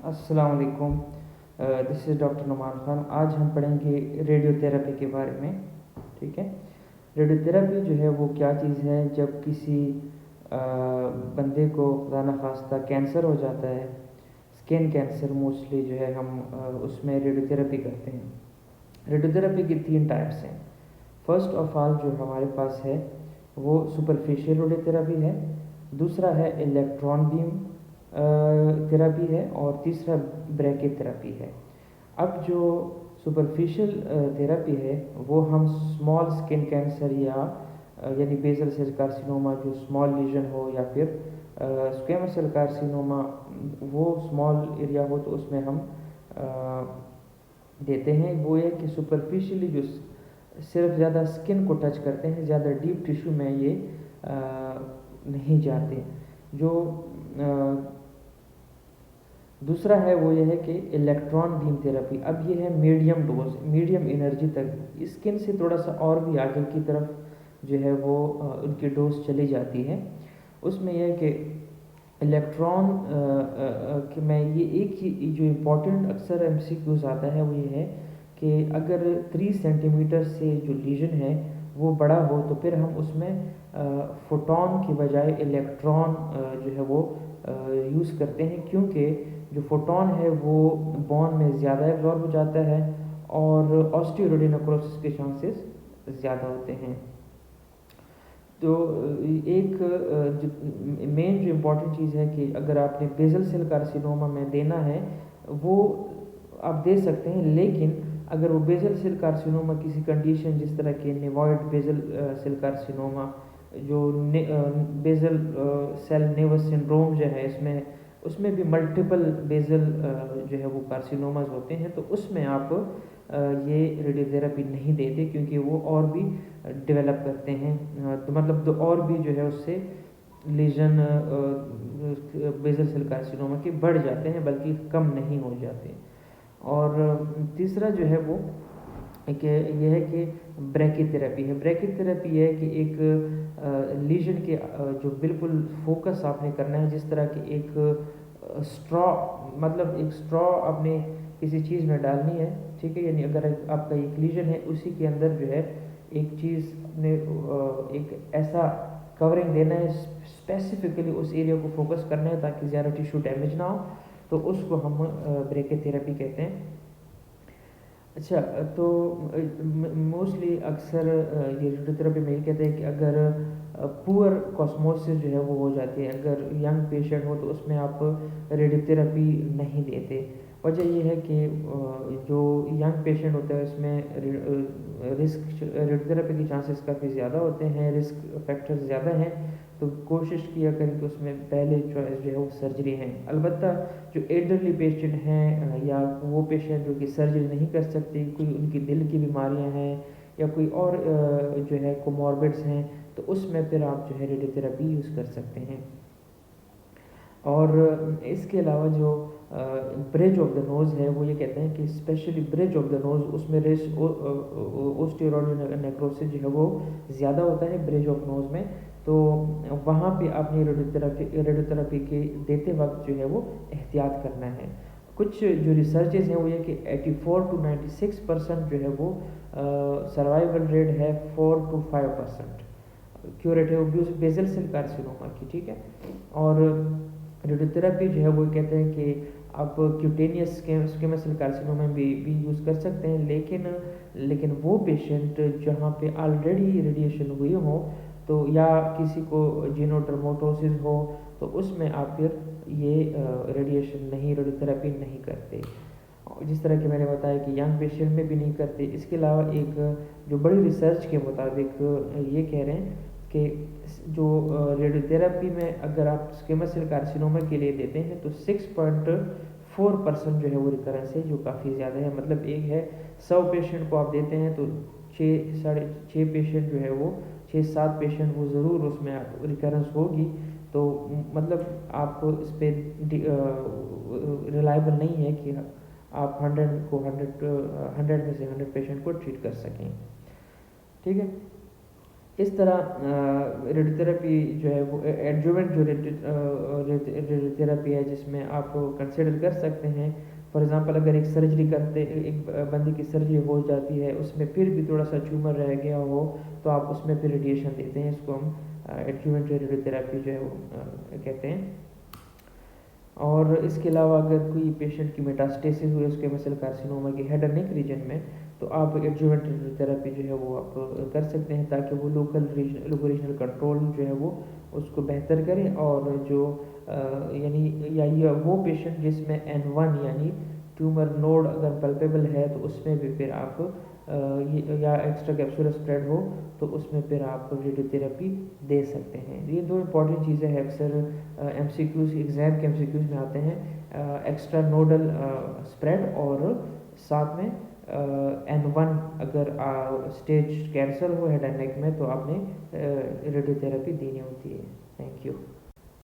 अस्सलाम वालेकुम। This is doctor Numan Khan. आज हम पढ़ेंगे रेडियोथेरेपी के बारे में। ठीक है। रेडियोथेरेपी जो है वो क्या चीज़ है। जब किसी बंदे को खुदा न खास्ता कैंसर हो जाता है, स्किन कैंसर मोस्टली जो है, हम उसमें रेडियोथेरेपी करते हैं। रेडियोथेरेपी की 3 टाइप्स हैं। फर्स्ट ऑफ ऑल जो हमारे पास है वो सुपरफिशियल रेडियोथेरेपी है, दूसरा है इलेक्ट्रॉन बीम थेरेपी है, और तीसरा ब्रैकेथेरेपी है। अब जो सुपरफिशियल थेरेपी है वो हम स्मॉल स्किन कैंसर या यानी बेसल सेल कार्सिनोमा जो स्मॉल लीजन हो, या फिर स्क्वेमस सेल कार्सिनोमा वो स्मॉल एरिया हो, तो उसमें हम देते हैं। वो ये कि सुपरफिशियली जो सिर्फ ज़्यादा स्किन को टच करते हैं, ज़्यादा डीप टिश्यू में ये नहीं जाते। जो दूसरा है वो ये है कि इलेक्ट्रॉन बीम थेरेपी। अब ये है मीडियम डोज, मीडियम एनर्जी तक, स्किन से थोड़ा सा और भी आगे की तरफ जो है वो उनकी डोज चली जाती है। उसमें यह है कि इलेक्ट्रॉन कि मैं ये एक ही जो इम्पोर्टेंट अक्सर MCQs आता है वो ये है कि अगर 3 सेंटीमीटर से जो लीजन है वो बड़ा हो, तो फिर हम उसमें फोटोन की बजाय इलेक्ट्रॉन जो है वो यूज़ करते हैं, क्योंकि जो फोटोन है वो बोन में ज़्यादा एब्जॉर्ब हो जाता है और ऑस्टियोरेडिनोक्रोसिस के चांसेस ज़्यादा होते हैं। तो एक जो मेन जो इम्पोर्टेंट चीज़ है कि अगर आपने बेसल सेल कार्सिनोमा में देना है वो आप दे सकते हैं, लेकिन अगर वो बेसल सेल कार्सिनोमा किसी कंडीशन जिस तरह के नेवॉइड बेसल सेल कार्सिनोमा, जो बेसल सेल नेवस सिंड्रोम जो है, इसमें उसमें भी मल्टीपल बेसल जो है वो कार्सिनोमास होते हैं, तो उसमें आप ये रेडियोथेरेपी नहीं देते, क्योंकि वो और भी डेवलप करते हैं। तो मतलब तो और भी जो है उससे लीजन बेसल सेल कार्सिनोमा के बढ़ जाते हैं, बल्कि कम नहीं हो जाते। और तीसरा जो है वो कि यह है कि ब्रैकेथेरेपी है। ब्रैकेथेरेपी यह है कि एक लीजन के जो बिल्कुल फोकस आपने करना है, जिस तरह की एक स्ट्रॉ, मतलब एक स्ट्रॉ आपने किसी चीज़ में डालनी है। ठीक है। यानी अगर आपका एक लीजन है, उसी के अंदर जो है एक चीज़ ने एक ऐसा कवरिंग देना है, स्पेसिफिकली उस एरिया को फोकस करना है ताकि ज़्यादा टिश्यू डैमेज ना हो, तो उसको हम ब्रैकेथेरेपी कहते हैं। अच्छा, तो मोस्टली अक्सर ये रेडियोथेरेपी में ये कहते हैं कि अगर पुअर कॉस्मोसिस जो है वो हो जाती है, अगर यंग पेशेंट हो तो उसमें आप रेडियोथेरेपी नहीं देते। वजह ये है कि जो यंग पेशेंट होता है उसमें रिस्क रेडियोथेरेपी के चांसेस काफ़ी ज़्यादा होते हैं, रिस्क फैक्टर्स ज़्यादा हैं, तो कोशिश किया करें कि उसमें पहले चॉइस जो है वो सर्जरी है। अलबत्ता जो एल्डरली पेशेंट हैं या वो पेशेंट जो कि सर्जरी नहीं कर सकते, कोई उनकी दिल की बीमारियां हैं या कोई और जो है कोमॉर्बिड्स हैं, तो उसमें फिर आप जो है रेडियोथेरेपी यूज़ कर सकते हैं। और इसके अलावा जो ब्रिज ऑफ द नोज़ है वो ये कहते हैं कि specially bridge of the nose, उसमें रिस्क ओस्टियोरोड नेक्रोसिस जो है वो ज़्यादा होता है ब्रिज ऑफ नोज़ में। तो वहाँ पे आपने रेडियोथेरेपी के देते वक्त जो है वो एहतियात करना है। कुछ जो रिसर्चेज हैं वो ये कि 84 to 96% जो है वो सर्वाइवल रेट है 4 to 5% curative basal cell carcinoma की। ठीक है। और रेडियोथेरेपी जो है वो कहते हैं कि आप क्यूटेनियस स्क्वेमस सेल कार्सिनोमा में भी यूज़ कर सकते हैं, लेकिन वो पेशेंट जहाँ पे ऑलरेडी रेडिएशन हुई हो, तो या किसी को जीनोडर्मोटोसिस हो, तो उसमें आप फिर ये रेडियोथेरेपी नहीं करते। जिस तरह कि मैंने बताया कि यंग पेशेंट में भी नहीं करते। इसके अलावा एक जो बड़ी रिसर्च के मुताबिक ये कह रहे हैं कि जो रेडियोथेरेपी में अगर आप स्क्वेमस सेल कार्सिनोमा के लिए देते हैं तो 6.4% जो है वो रिकरेंस है, जो काफ़ी ज़्यादा है। मतलब एक है 100 पेशेंट को आप देते हैं तो 6 पेशेंट जो है वो 6-7 पेशेंट वो ज़रूर उसमें रिकरेंस होगी। तो मतलब आप इस पर रिलायबल नहीं है कि आप 100 में से 100 पेशेंट को ट्रीट कर सकें। ठीक है। इस तरह रेडियोथेरेपी जो है वो एडजुवेंट जो रेडियोथेरेपी है जिसमें आप कंसिडर कर सकते हैं। फॉर एग्जांपल अगर एक सर्जरी करते एक बंदे की सर्जरी हो जाती है, उसमें फिर भी थोड़ा सा ट्यूमर रह गया हो तो आप उसमें फिर रेडिएशन देते हैं। इसको हम एडजुवेंट रेडियोथेरेपी जो है वो कहते हैं। और इसके अलावा अगर कोई पेशेंट की मेटास्टेसिस हुई उसके मसल कार्सिनोमा के हेड एंड नेक रीजन में, तो आप एडजुवेंट रेडियोथेरेपी जो है वो आप कर सकते हैं, ताकि वो लोकल कंट्रोल जो है वो उसको बेहतर करें। और जो यानी या वो पेशेंट जिसमें N1 यानी ट्यूमर नोड अगर पल्पेबल है तो उसमें भी फिर आप या एक्स्ट्रा कैप्सुलर स्प्रेड हो तो उसमें फिर आप रेडियोथेरेपी दे सकते हैं। ये दो इंपॉर्टेंट चीज़ें हैं, अक्सर MCQs एग्ज़ाम के MCQs में आते हैं। एक्स्ट्रा नोडल स्प्रेड और साथ में N1 अगर स्टेज कैंसर हो हेड एंड नेक में तो आपने रेडियोथेरेपी देनी होती है। Thank you.